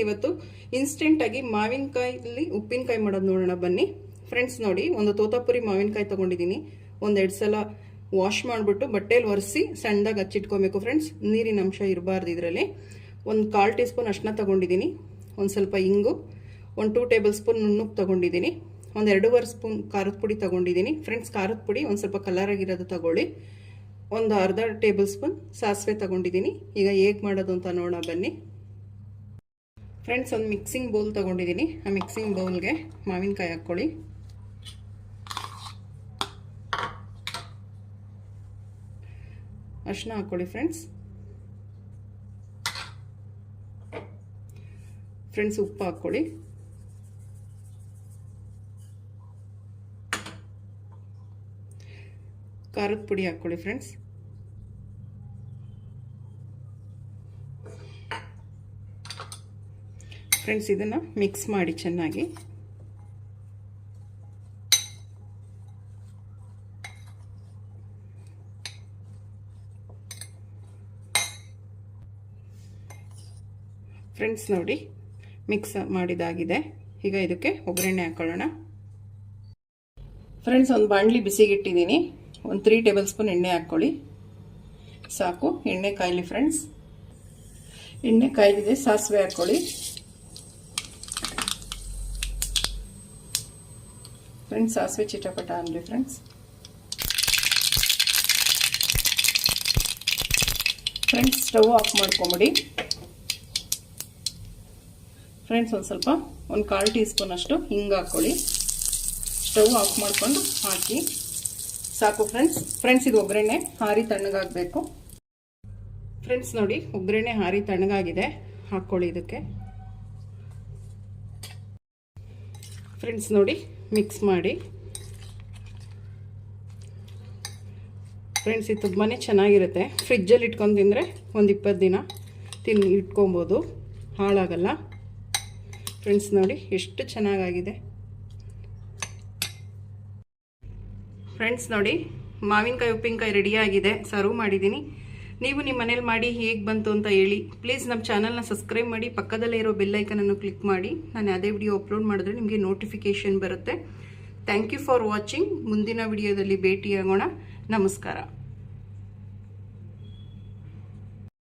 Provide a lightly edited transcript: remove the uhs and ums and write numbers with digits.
ಇವತ್ತು ಇನ್ಸ್ಟೆಂಟ್ ಆಗಿ ಮಾವಿನಕಾಯಿಲಿ ಉಪ್ಪಿನಕಾಯಿ ಮಾಡೋದು ನೋಡೋಣ ಬನ್ನಿ ಫ್ರೆಂಡ್ಸ್. ನೋಡಿ, ಒಂದು ತೋತಾಪುರಿ ಮಾವಿನಕಾಯಿ ತಗೊಂಡಿದ್ದೀನಿ. ಒಂದೆರಡು ಸಲ ವಾಶ್ ಮಾಡಿಬಿಟ್ಟು ಬಟ್ಟೆಯಲ್ಲಿ ಒರೆಸಿ ಸಣ್ಣದಾಗಿ ಹಚ್ಚಿಟ್ಕೊಬೇಕು ಫ್ರೆಂಡ್ಸ್. ನೀರಿನ ಅಂಶ ಇರಬಾರ್ದು ಇದರಲ್ಲಿ. ಒಂದು 1/4 ಟೀ ಸ್ಪೂನ್ ಅರಿಶಿನ ತಗೊಂಡಿದ್ದೀನಿ. ಒಂದು ಸ್ವಲ್ಪ ಇಂಗು, ಒಂದು 2 ಟೇಬಲ್ ಸ್ಪೂನ್ ನುಣ್ಣುಪ್ಪು ತಗೊಂಡಿದ್ದೀನಿ. ಒಂದು 2.5 ಸ್ಪೂನ್ ಖಾರದ ಪುಡಿ ತಗೊಂಡಿದ್ದೀನಿ ಫ್ರೆಂಡ್ಸ್. ಖಾರದ ಪುಡಿ ಒಂದು ಸ್ವಲ್ಪ ಕಲರ್ ಆಗಿರೋದು ತಗೊಳ್ಳಿ. ಒಂದು ಅರ್ಧ ಟೇಬಲ್ ಸ್ಪೂನ್ ಸಾಸಿವೆ ತಗೊಂಡಿದ್ದೀನಿ. ಈಗ ಹೇಗೆ ಮಾಡೋದು ಅಂತ ನೋಡೋಣ ಬನ್ನಿ ಫ್ರೆಂಡ್ಸ್. ಒಂದು ಮಿಕ್ಸಿಂಗ್ ಬೌಲ್ ತಗೊಂಡಿದ್ದೀನಿ. ಆ ಮಿಕ್ಸಿಂಗ್ ಬೌಲ್ಗೆ ಮಾವಿನಕಾಯಿ ಹಾಕ್ಕೊಳ್ಳಿ. ಅರಿಶಿನ ಹಾಕ್ಕೊಳ್ಳಿ ಫ್ರೆಂಡ್ಸ್. ಉಪ್ಪು ಹಾಕ್ಕೊಳ್ಳಿ. ಖಾರದ ಪುಡಿ ಹಾಕ್ಕೊಳ್ಳಿ ಫ್ರೆಂಡ್ಸ್. ಇದನ್ನು ಮಿಕ್ಸ್ ಮಾಡಿ ಚೆನ್ನಾಗಿ. ಫ್ರೆಂಡ್ಸ್ ನೋಡಿ, ಮಿಕ್ಸ್ ಮಾಡಿದಾಗಿದೆ. ಈಗ ಇದಕ್ಕೆ ಒಗ್ಗರಣೆ ಹಾಕೊಳ್ಳೋಣ ಫ್ರೆಂಡ್ಸ್. ಒಂದು ಬಾಣಲಿ ಬಿಸಿಗಿಟ್ಟಿದ್ದೀನಿ. ಒಂದು 3 ಟೇಬಲ್ ಸ್ಪೂನ್ ಎಣ್ಣೆ ಹಾಕ್ಕೊಳ್ಳಿ. ಸಾಕು, ಎಣ್ಣೆ ಕಾಯಲಿ ಫ್ರೆಂಡ್ಸ್. ಎಣ್ಣೆ ಕಾಯ್ದಿದೆ. ಸಾಸಿವೆ ಹಾಕ್ಕೊಳ್ಳಿ ಫ್ರೆಂಡ್ಸ್. ಸಾಸಿವೆ ಚಿಟಪಟ ಅನ್ನಲಿ ಫ್ರೆಂಡ್ಸ್. ಸ್ಟವ್ ಆಫ್ ಮಾಡ್ಕೊಂಬಿಡಿ ಫ್ರೆಂಡ್ಸ್. ಒಂದು 1/4 ಟೀ ಸ್ಪೂನ್ ಅಷ್ಟು ಹಿಂಗೆ ಹಾಕ್ಕೊಳ್ಳಿ. ಸ್ಟವ್ ಆಫ್ ಮಾಡ್ಕೊಂಡು ಹಾಕಿ. ಸಾಕು ಫ್ರೆಂಡ್ಸ್. ಇದು ಒಗ್ಗರಣೆ ಹಾರಿ ತಣ್ಣಗಾಗಬೇಕು ಫ್ರೆಂಡ್ಸ್. ನೋಡಿ, ಒಗ್ಗರಣೆ ಹಾರಿ ತಣ್ಣಗಾಗಿದೆ. ಹಾಕ್ಕೊಳ್ಳಿ ಇದಕ್ಕೆ ಫ್ರೆಂಡ್ಸ್. ನೋಡಿ, ಮಿಕ್ಸ್ ಮಾಡಿ ಫ್ರೆಂಡ್ಸ್. ಇದು ತುಂಬಾ ಚೆನ್ನಾಗಿರುತ್ತೆ. ಫ್ರಿಜ್ಜಲ್ಲಿ ಇಟ್ಕೊಂಡು ತಿಂದರೆ ಒಂದು 20 ದಿನ ಇಟ್ಕೊಬೋದು, ಹಾಳಾಗಲ್ಲ ಫ್ರೆಂಡ್ಸ್. ನೋಡಿ ಎಷ್ಟು ಚೆನ್ನಾಗಾಗಿದೆ ಫ್ರೆಂಡ್ಸ್. ನೋಡಿ, ಮಾವಿನಕಾಯಿ ಉಪ್ಪಿನಕಾಯಿ ರೆಡಿಯಾಗಿದೆ. ಸರ್ವ್ ಮಾಡಿದ್ದೀನಿ. ನೀವು ನಿಮ್ಮ ಮನೇಲಿ ಮಾಡಿ ಹೇಗೆ ಬಂತು ಅಂತ ಹೇಳಿ. ಪ್ಲೀಸ್ ನಮ್ಮ ಚಾನಲ್ನ ಸಬ್ಸ್ಕ್ರೈಬ್ ಮಾಡಿ. ಪಕ್ಕದಲ್ಲೇ ಇರೋ ಬೆಲ್ಲೈಕನನ್ನು ಕ್ಲಿಕ್ ಮಾಡಿ. ನಾನು ಅದೇ ವಿಡಿಯೋ ಅಪ್ಲೋಡ್ ಮಾಡಿದ್ರೆ ನಿಮಗೆ ನೋಟಿಫಿಕೇಷನ್ ಬರುತ್ತೆ. Thank you for watching. ಮುಂದಿನ ವಿಡಿಯೋದಲ್ಲಿ ಭೇಟಿಯಾಗೋಣ. ನಮಸ್ಕಾರ.